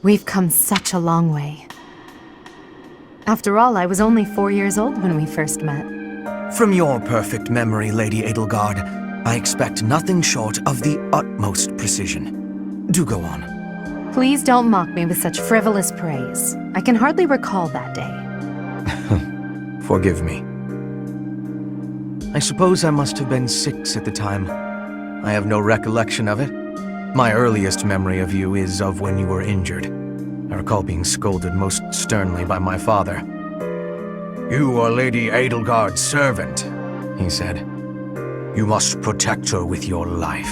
We've come such a long way. After all, I was only 4 years old when we first met. From your perfect memory, Lady Edelgard, I expect nothing short of the utmost precision. Do go on. Please don't mock me with such frivolous praise. I can hardly recall that day. Forgive me. I suppose I must have been 6 at the time. I have no recollection of it. My earliest memory of you is of when you were injured. I recall being scolded most sternly by my father. "You are Lady Edelgard's servant," he said. "You must protect her with your life."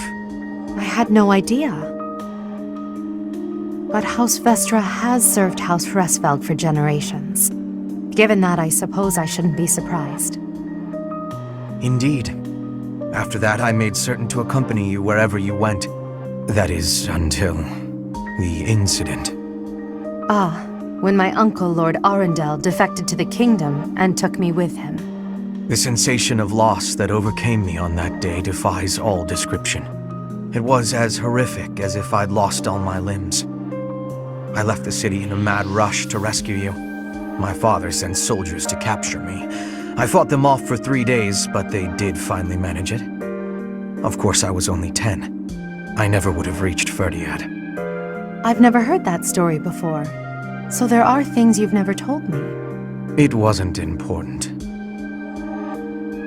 I had no idea. But House Vestra has served House Fresfeld for generations. Given that, I suppose I shouldn't be surprised. Indeed. After that, I made certain to accompany you wherever you went. That is, until the incident. Ah, when my uncle, Lord Arundel, defected to the kingdom and took me with him. The sensation of loss that overcame me on that day defies all description. It was as horrific as if I'd lost all my limbs. I left the city in a mad rush to rescue you. My father sent soldiers to capture me. I fought them off for 3 days, but they did finally manage it. Of course, I was only 10. I never would have reached Ferdiad. I've never heard that story before. So there are things you've never told me. It wasn't important.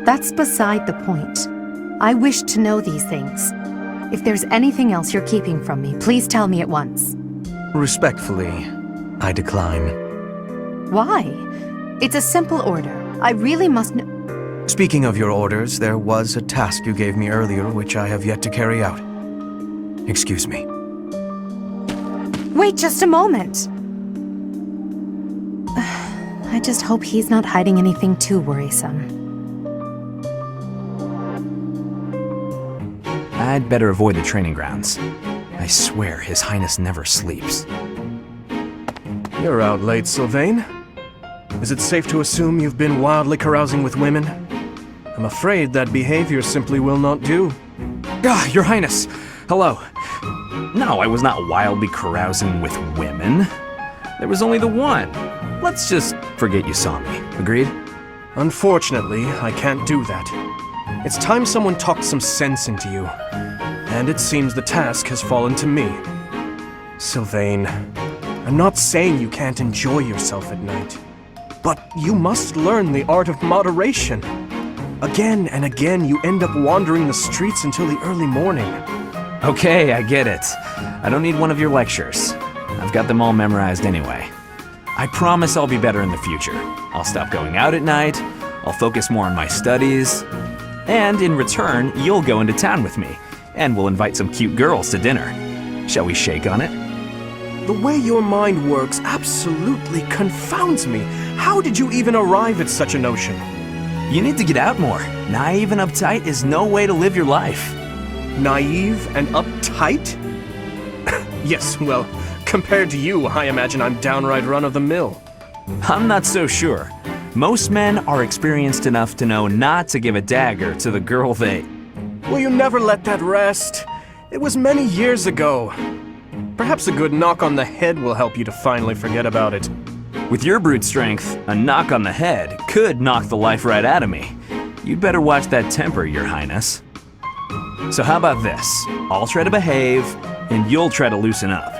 That's beside the point. I wish to know these things. If there's anything else you're keeping from me, please tell me at once. Respectfully, I decline. Why? It's a simple order. I really must know. Speaking of your orders, there was a task you gave me earlier which I have yet to carry out. Excuse me. Wait just a moment! I just hope he's not hiding anything too worrisome. I'd better avoid the training grounds. I swear His Highness never sleeps. You're out late, Sylvain. Is it safe to assume you've been wildly carousing with women? I'm afraid that behavior simply will not do. Ah, Your Highness! Hello. No, I was not wildly carousing with women. There was only the one. Let's just forget you saw me. Agreed? Unfortunately, I can't do that. It's time someone talked some sense into you. And it seems the task has fallen to me. Sylvain, I'm not saying you can't enjoy yourself at night. But you must learn the art of moderation. Again and again, you end up wandering the streets until the early morning. Okay, I get it. I don't need one of your lectures. I've got them all memorized anyway. I promise I'll be better in the future. I'll stop going out at night, I'll focus more on my studies, and in return, you'll go into town with me, and we'll invite some cute girls to dinner. Shall we shake on it? The way your mind works absolutely confounds me. How did you even arrive at such a notion? You need to get out more. Naive and uptight is no way to live your life. Naive and uptight? Yes, well, compared to you, I imagine I'm downright run-of-the-mill. I'm not so sure. Most men are experienced enough to know not to give a dagger to the girl they... Will you never let that rest? It was many years ago. Perhaps a good knock on the head will help you to finally forget about it. With your brute strength, a knock on the head could knock the life right out of me. You'd better watch that temper, Your Highness. So how about this? I'll try to behave, and you'll try to loosen up.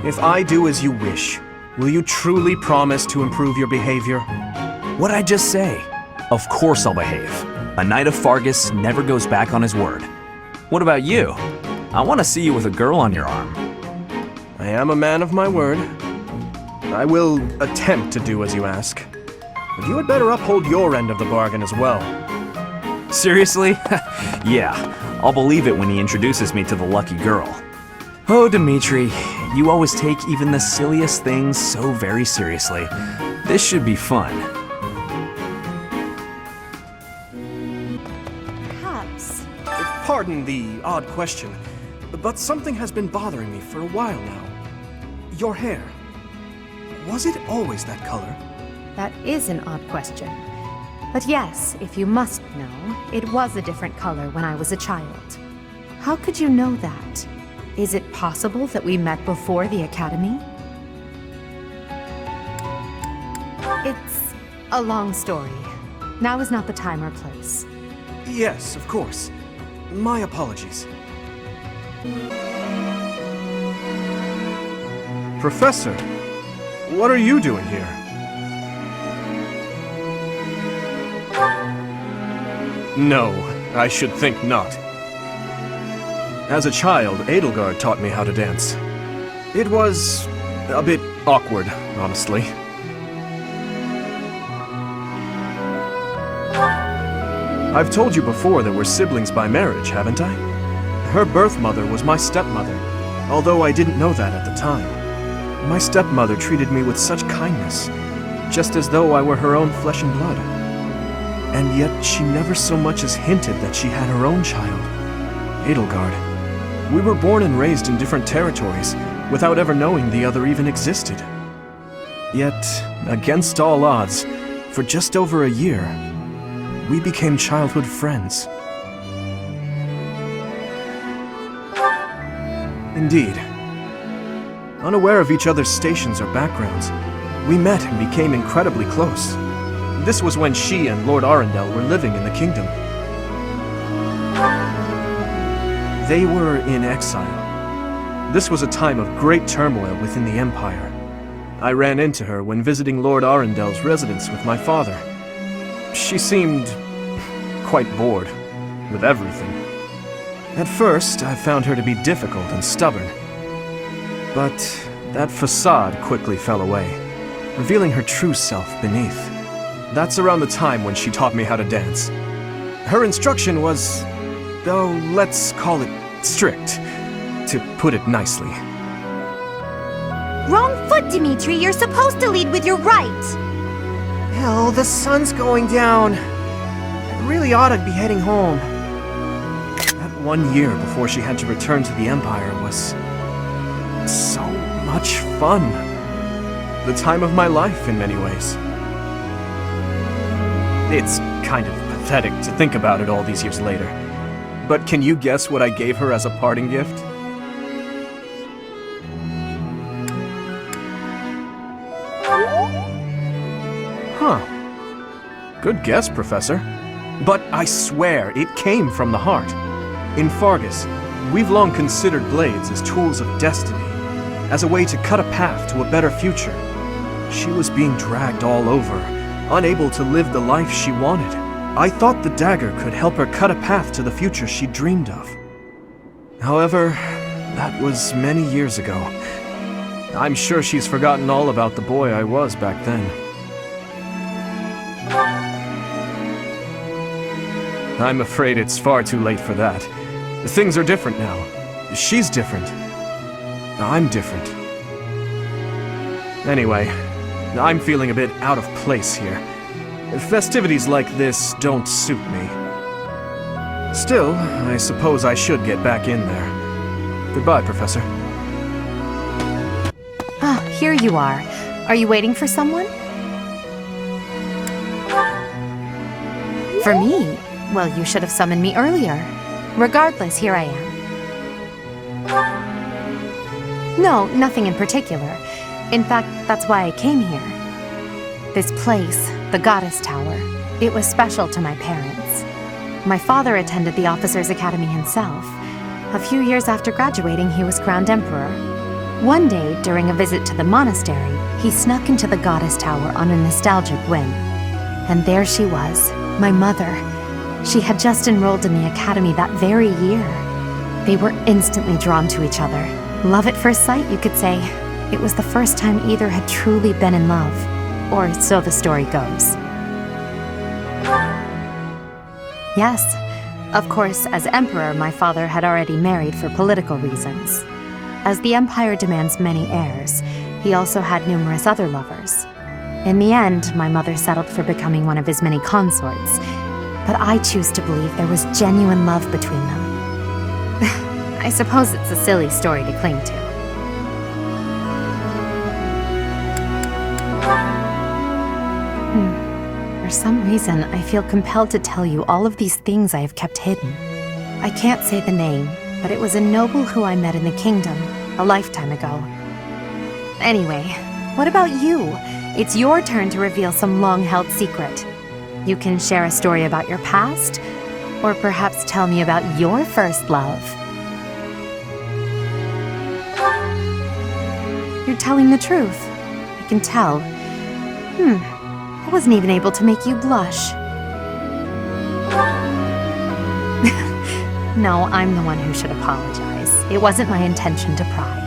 If I do as you wish, will you truly promise to improve your behavior? What'd I just say? Of course I'll behave. A knight of Fargus never goes back on his word. What about you? I want to see you with a girl on your arm. I am a man of my word. I will attempt to do as you ask. But you had better uphold your end of the bargain as well. Seriously? Yeah, I'll believe it when he introduces me to the lucky girl. Oh, Dimitri, you always take even the silliest things so very seriously. This should be fun. Perhaps. Pardon the odd question, but something has been bothering me for a while now. Your hair. Was it always that color? That is an odd question. But yes, if you must know, it was a different color when I was a child. How could you know that? Is it possible that we met before the academy? It's a long story. Now is not the time or place. Yes, of course. My apologies. Professor, what are you doing here? No, I should think not. As a child, Edelgard taught me how to dance. It was a bit awkward, honestly. I've told you before that we're siblings by marriage, haven't I? Her birth mother was my stepmother, although I didn't know that at the time. My stepmother treated me with such kindness, just as though I were her own flesh and blood. And yet she never so much as hinted that she had her own child, Edelgard. We were born and raised in different territories, without ever knowing the other even existed. Yet, against all odds, for just over a year, we became childhood friends. Indeed. Unaware of each other's stations or backgrounds, we met and became incredibly close. This was when she and Lord Arundel were living in the kingdom. They were in exile. This was a time of great turmoil within the Empire. I ran into her when visiting Lord Arundel's residence with my father. She seemed quite bored with everything. At first, I found her to be difficult and stubborn. But that facade quickly fell away, revealing her true self beneath. That's around the time when she taught me how to dance. Her instruction was, though, let's call it strict, to put it nicely. Wrong foot, Dimitri. You're supposed to lead with your right. Hell, the sun's going down. I really ought to be heading home. That 1 year before she had to return to the Empire was so much fun. The time of my life in many ways. It's kind of pathetic to think about it all these years later. But can you guess what I gave her as a parting gift? Huh. Good guess, Professor. But I swear, it came from the heart. In Fargus, we've long considered blades as tools of destiny, as a way to cut a path to a better future. She was being dragged all over, unable to live the life she wanted. I thought the dagger could help her cut a path to the future she dreamed of. However, that was many years ago. I'm sure she's forgotten all about the boy I was back then. I'm afraid it's far too late for that. Things are different now. She's different. I'm different. Anyway, I'm feeling a bit out of place here. Festivities like this don't suit me. Still, I suppose I should get back in there. Goodbye, Professor. Ah, here you are. Are you waiting for someone? For me? Well, you should have summoned me earlier. Regardless, here I am. No, nothing in particular. In fact, that's why I came here. This place, the Goddess Tower, it was special to my parents. My father attended the Officers' Academy himself. A few years after graduating, he was crowned emperor. One day, during a visit to the monastery, he snuck into the Goddess Tower on a nostalgic whim. And there she was, my mother. She had just enrolled in the academy that very year. They were instantly drawn to each other. Love at first sight, you could say. It was the first time either had truly been in love. Or so the story goes. Yes. Of course, as emperor, my father had already married for political reasons. As the empire demands many heirs, he also had numerous other lovers. In the end, my mother settled for becoming one of his many consorts. But I choose to believe there was genuine love between them. I suppose it's a silly story to cling to. For some reason, I feel compelled to tell you all of these things I have kept hidden. I can't say the name, but it was a noble who I met in the kingdom a lifetime ago. Anyway, what about you? It's your turn to reveal some long-held secret. You can share a story about your past, or perhaps tell me about your first love. You're telling the truth. I can tell. I wasn't even able to make you blush. No, I'm the one who should apologize. It wasn't my intention to pry.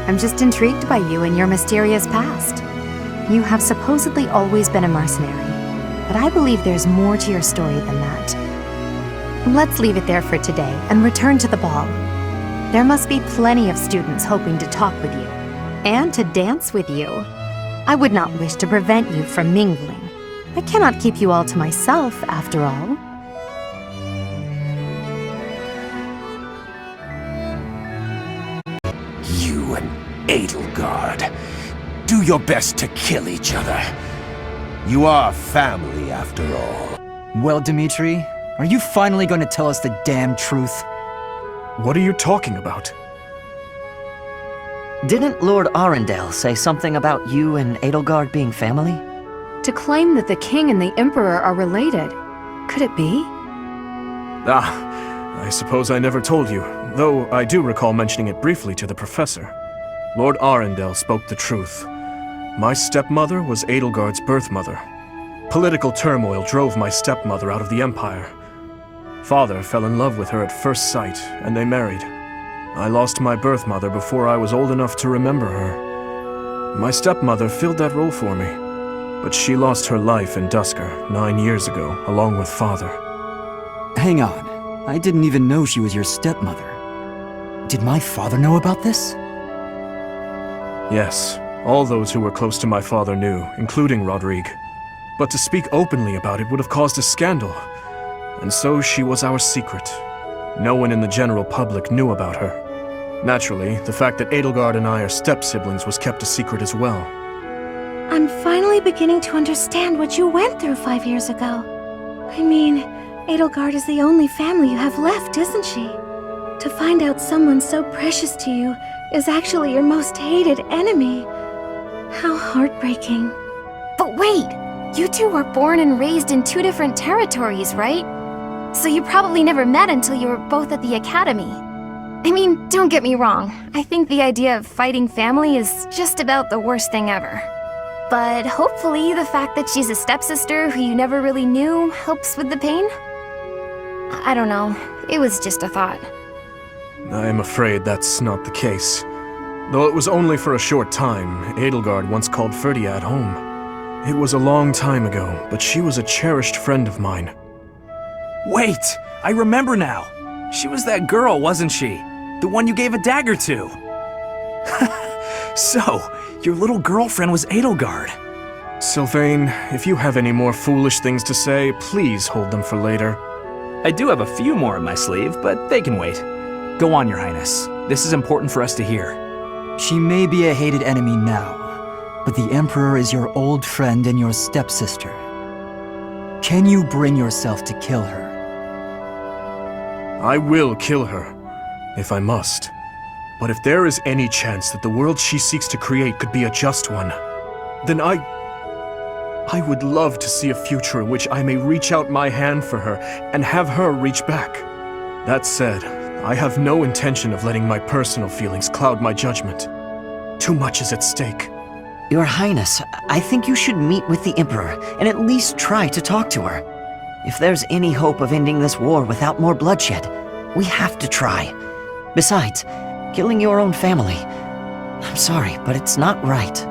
I'm just intrigued by you and your mysterious past. You have supposedly always been a mercenary, but I believe there's more to your story than that. Let's leave it there for today and return to the ball. There must be plenty of students hoping to talk with you, and to dance with you. I would not wish to prevent you from mingling. I cannot keep you all to myself, after all. You and Edelgard, do your best to kill each other. You are family, after all. Well, Dimitri, are you finally going to tell us the damn truth? What are you talking about? Didn't Lord Arundel say something about you and Edelgard being family? To claim that the king and the emperor are related. Could it be? I suppose I never told you, though I do recall mentioning it briefly to the professor. Lord Arundel spoke the truth. My stepmother was Edelgard's birth mother. Political turmoil drove my stepmother out of the Empire. Father fell in love with her at first sight, and they married. I lost my birth mother before I was old enough to remember her. My stepmother filled that role for me, but she lost her life in Dusker 9 years ago, along with father. Hang on. I didn't even know she was your stepmother. Did my father know about this? Yes, all those who were close to my father knew, including Rodrigue. But to speak openly about it would have caused a scandal, and so she was our secret. No one in the general public knew about her. Naturally, the fact that Edelgard and I are step-siblings was kept a secret as well. I'm finally beginning to understand what you went through 5 years ago. I mean, Edelgard is the only family you have left, isn't she? To find out someone so precious to you is actually your most hated enemy. How heartbreaking. But wait! You two were born and raised in 2 different territories, right? So you probably never met until you were both at the academy. I mean, don't get me wrong. I think the idea of fighting family is just about the worst thing ever. But hopefully the fact that she's a stepsister who you never really knew helps with the pain? I don't know. It was just a thought. I am afraid that's not the case. Though it was only for a short time, Edelgard once called Ferdiad home. It was a long time ago, but she was a cherished friend of mine. Wait! I remember now! She was that girl, wasn't she? The one you gave a dagger to! So, your little girlfriend was Edelgard. Sylvain, if you have any more foolish things to say, please hold them for later. I do have a few more in my sleeve, but they can wait. Go on, Your Highness. This is important for us to hear. She may be a hated enemy now, but the Emperor is your old friend and your stepsister. Can you bring yourself to kill her? I will kill her, if I must. But if there is any chance that the world she seeks to create could be a just one, then I would love to see a future in which I may reach out my hand for her and have her reach back. That said, I have no intention of letting my personal feelings cloud my judgment. Too much is at stake. Your Highness, I think you should meet with the Emperor and at least try to talk to her. If there's any hope of ending this war without more bloodshed, we have to try. Besides, killing your own family, I'm sorry, but it's not right.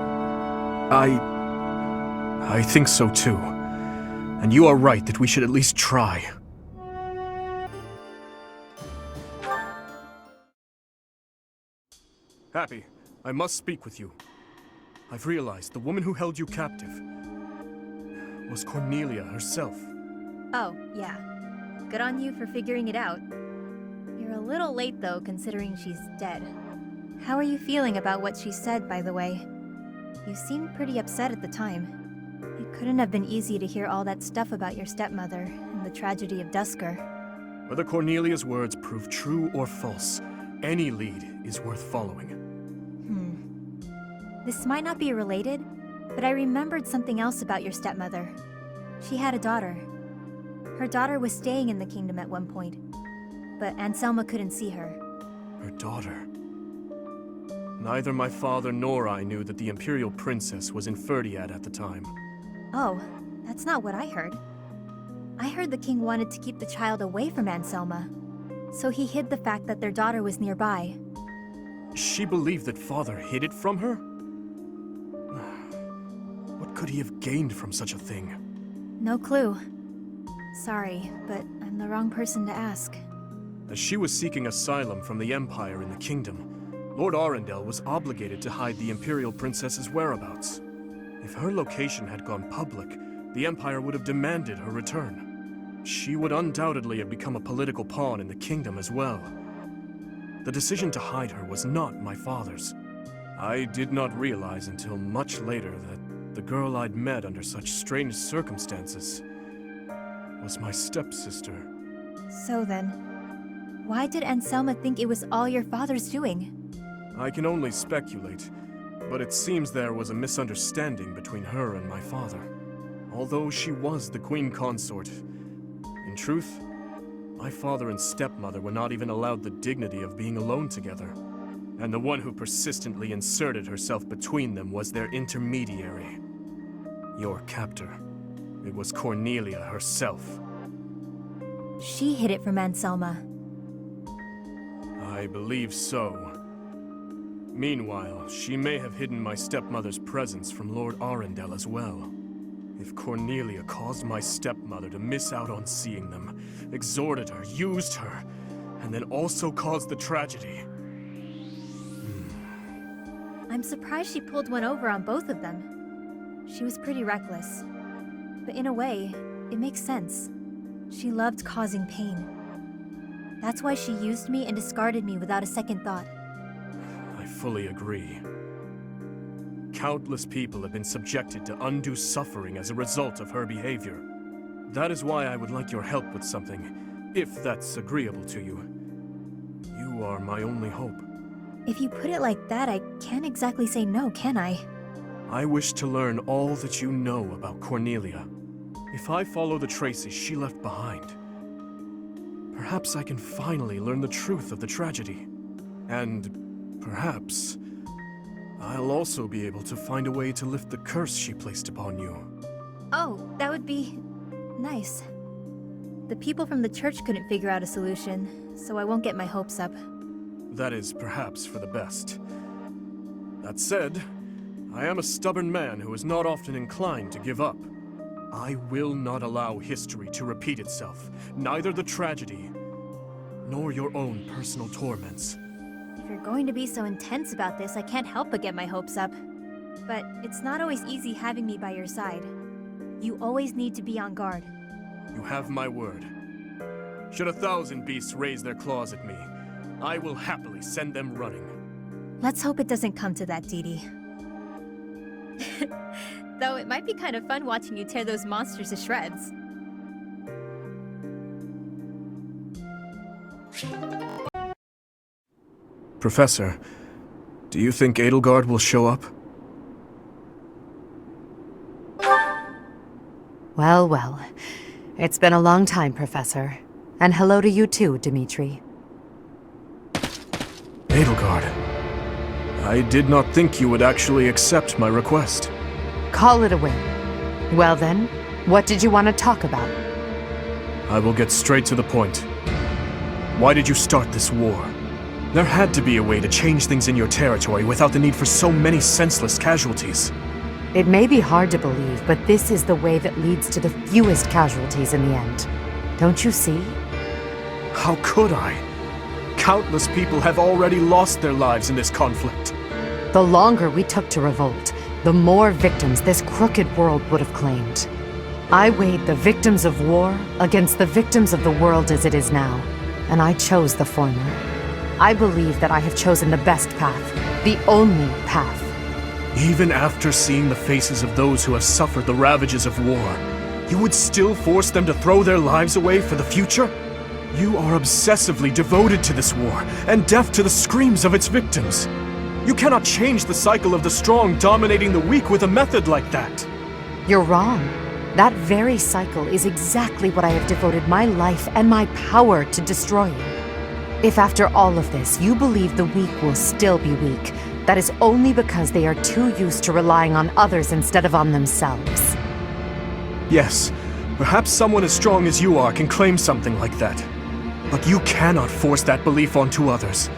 I think so too. And you are right that we should at least try. Happy, I must speak with you. I've realized the woman who held you captive was Cornelia herself. Oh, yeah. Good on you for figuring it out. You're a little late though, considering she's dead. How are you feeling about what she said, by the way? You seemed pretty upset at the time. It couldn't have been easy to hear all that stuff about your stepmother and the tragedy of Dusker. Whether Cornelia's words prove true or false, any lead is worth following. This might not be related, but I remembered something else about your stepmother. She had a daughter. Her daughter was staying in the kingdom at one point, but Anselma couldn't see her. Her daughter? Neither my father nor I knew that the Imperial Princess was in Ferdiad at the time. Oh, that's not what I heard. I heard the king wanted to keep the child away from Anselma, so he hid the fact that their daughter was nearby. She believed that father hid it from her? What could he have gained from such a thing? No clue. Sorry, but I'm the wrong person to ask. As she was seeking asylum from the Empire in the kingdom, Lord Arundel was obligated to hide the Imperial Princess's whereabouts. If her location had gone public, the Empire would have demanded her return. She would undoubtedly have become a political pawn in the kingdom as well. The decision to hide her was not my father's. I did not realize until much later that the girl I'd met under such strange circumstances was my stepsister. So then, why did Anselma think it was all your father's doing? I can only speculate, but it seems there was a misunderstanding between her and my father. Although she was the queen consort, in truth, my father and stepmother were not even allowed the dignity of being alone together. And the one who persistently inserted herself between them was their intermediary. Your captor. It was Cornelia herself. She hid it from Anselma. I believe so. Meanwhile, she may have hidden my stepmother's presence from Lord Arundel as well. If Cornelia caused my stepmother to miss out on seeing them, exhorted her, used her, and then also caused the tragedy... I'm surprised she pulled one over on both of them. She was pretty reckless. But in a way, it makes sense. She loved causing pain. That's why she used me and discarded me without a second thought. I fully agree. Countless people have been subjected to undue suffering as a result of her behavior. That is why I would like your help with something, if that's agreeable to you. You are my only hope. If you put it like that, I can't exactly say no, can I? I wish to learn all that you know about Cornelia. If I follow the traces she left behind, perhaps I can finally learn the truth of the tragedy. And perhaps I'll also be able to find a way to lift the curse she placed upon you. Oh, that would be nice. The people from the church couldn't figure out a solution, so I won't get my hopes up. That is perhaps for the best. That said, I am a stubborn man who is not often inclined to give up. I will not allow history to repeat itself, neither the tragedy, nor your own personal torments. If you're going to be so intense about this, I can't help but get my hopes up. But it's not always easy having me by your side. You always need to be on guard. You have my word. Should 1,000 beasts raise their claws at me, I will happily send them running. Let's hope it doesn't come to that, Dee Dee. Though it might be kind of fun watching you tear those monsters to shreds. Professor, do you think Edelgard will show up? Well, well. It's been a long time, Professor. And hello to you too, Dimitri. Edelgard. I did not think you would actually accept my request. Call it a win. Well then, what did you want to talk about? I will get straight to the point. Why did you start this war? There had to be a way to change things in your territory without the need for so many senseless casualties. It may be hard to believe, but this is the way that leads to the fewest casualties in the end. Don't you see? How could I? Countless people have already lost their lives in this conflict. The longer we took to revolt, the more victims this crooked world would have claimed. I weighed the victims of war against the victims of the world as it is now, and I chose the former. I believe that I have chosen the best path, the only path. Even after seeing the faces of those who have suffered the ravages of war, you would still force them to throw their lives away for the future? You are obsessively devoted to this war and deaf to the screams of its victims. You cannot change the cycle of the strong dominating the weak with a method like that. You're wrong. That very cycle is exactly what I have devoted my life and my power to destroying. If after all of this you believe the weak will still be weak, that is only because they are too used to relying on others instead of on themselves. Yes, perhaps someone as strong as you are can claim something like that. But you cannot force that belief onto others.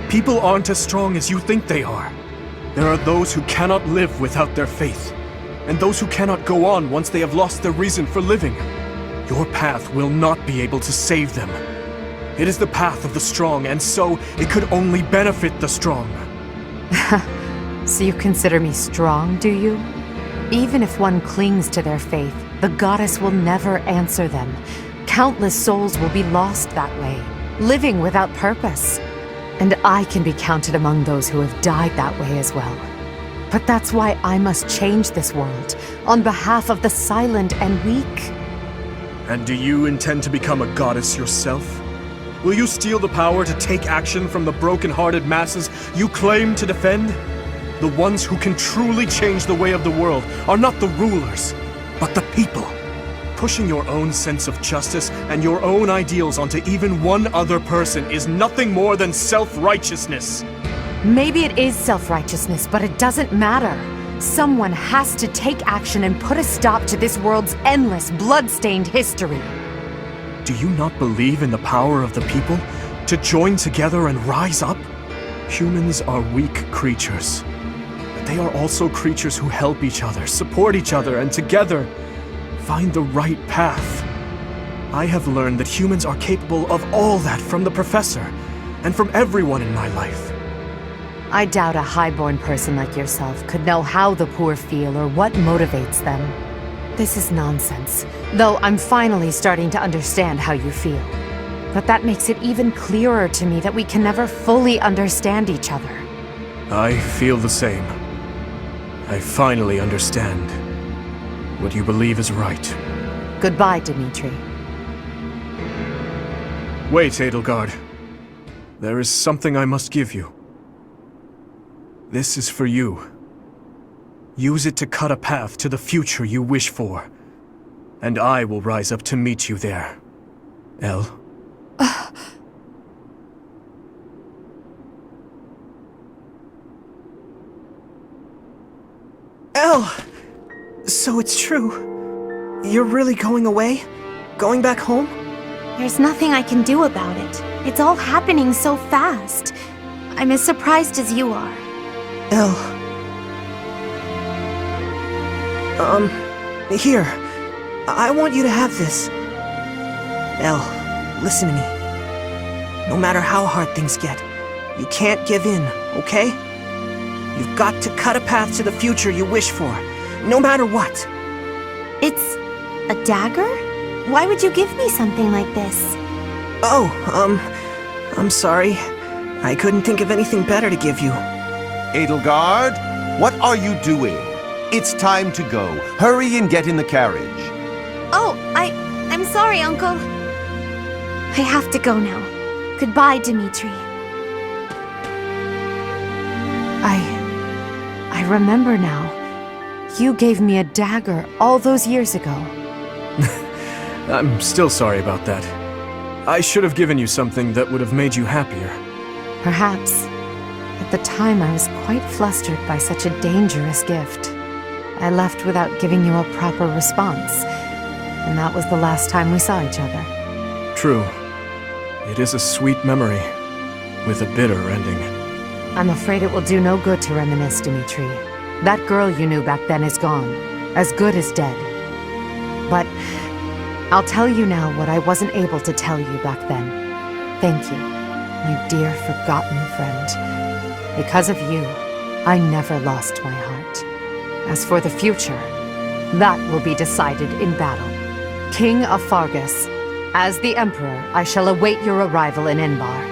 People aren't as strong as you think they are. There are those who cannot live without their faith, and those who cannot go on once they have lost their reason for living. Your path will not be able to save them. It is the path of the strong, and so it could only benefit the strong. So you consider me strong, do you? Even if one clings to their faith, the goddess will never answer them. Countless souls will be lost that way, living without purpose. And I can be counted among those who have died that way as well. But that's why I must change this world, on behalf of the silent and weak. And do you intend to become a goddess yourself? Will you steal the power to take action from the broken-hearted masses you claim to defend? The ones who can truly change the way of the world are not the rulers, but the people. Pushing your own sense of justice and your own ideals onto even one other person is nothing more than self-righteousness. Maybe it is self-righteousness, but it doesn't matter. Someone has to take action and put a stop to this world's endless, blood-stained history. Do you not believe in the power of the people to join together and rise up? Humans are weak creatures, but they are also creatures who help each other, support each other, and together find the right path. I have learned that humans are capable of all that from the professor and from everyone in my life. I doubt a highborn person like yourself could know how the poor feel or what motivates them. This is nonsense, though I'm finally starting to understand how you feel. But that makes it even clearer to me that we can never fully understand each other. I feel the same. I finally understand what you believe is right. Goodbye, Dimitri. Wait, Edelgard. There is something I must give you. This is for you. Use it to cut a path to the future you wish for. And I will rise up to meet you there. Elle? Elle! So it's true. You're really going away? Going back home? There's nothing I can do about it. It's all happening so fast. I'm as surprised as you are. Elle. Here. I want you to have this. Elle, listen to me. No matter how hard things get, you can't give in, okay? You've got to cut a path to the future you wish for, no matter what. It's a dagger? Why would you give me something like this? Oh, I'm sorry. I couldn't think of anything better to give you. Edelgard, what are you doing? It's time to go. Hurry and get in the carriage. Oh, I'm sorry, Uncle. I have to go now. Goodbye, Dimitri. I remember now. You gave me a dagger all those years ago. I'm still sorry about that. I should have given you something that would have made you happier. Perhaps. At the time, I was quite flustered by such a dangerous gift. I left without giving you a proper response, and that was the last time we saw each other. True. It is a sweet memory, with a bitter ending. I'm afraid it will do no good to reminisce, Dimitri. That girl you knew back then is gone, as good as dead. But I'll tell you now what I wasn't able to tell you back then. Thank you, my dear forgotten friend. Because of you, I never lost my heart. As for the future, that will be decided in battle. King of Fargus, as the Emperor, I shall await your arrival in Enbar.